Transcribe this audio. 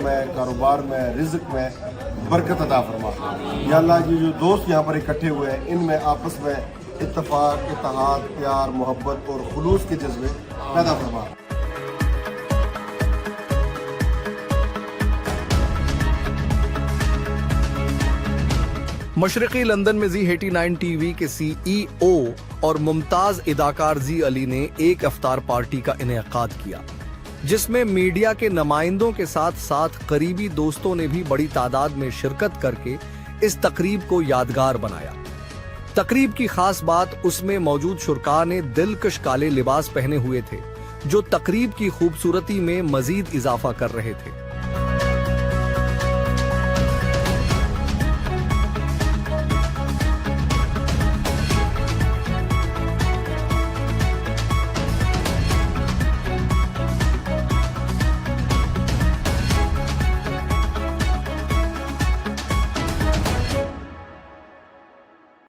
में, कारोबार में, रिज़्क में बरकत अता फरमा। या अल्लाह ये जो दोस्त यहाँ पर इकट्ठे हुए हैं इनमें आपस में इत्तफाक, इत्तेहाद, प्यार, मोहब्बत और खुलूस के जज्बे पैदा फरमा। मशरक़ी लंदन में ज़ी 89 टीवी के CEO और मुमताज़ अदाकार ज़ी अली ने एक इफ्तार पार्टी का इनेकाद किया, जिसमें मीडिया के नुमाइंदों के साथ साथ करीबी दोस्तों ने भी बड़ी तादाद में शिरकत करके इस तकरीब को यादगार बनाया। तकरीब की खास बात उसमें मौजूद शुरका ने दिलकश काले लिबास पहने हुए थे, जो तकरीब की खूबसूरती में मजीद इजाफा कर रहे थे।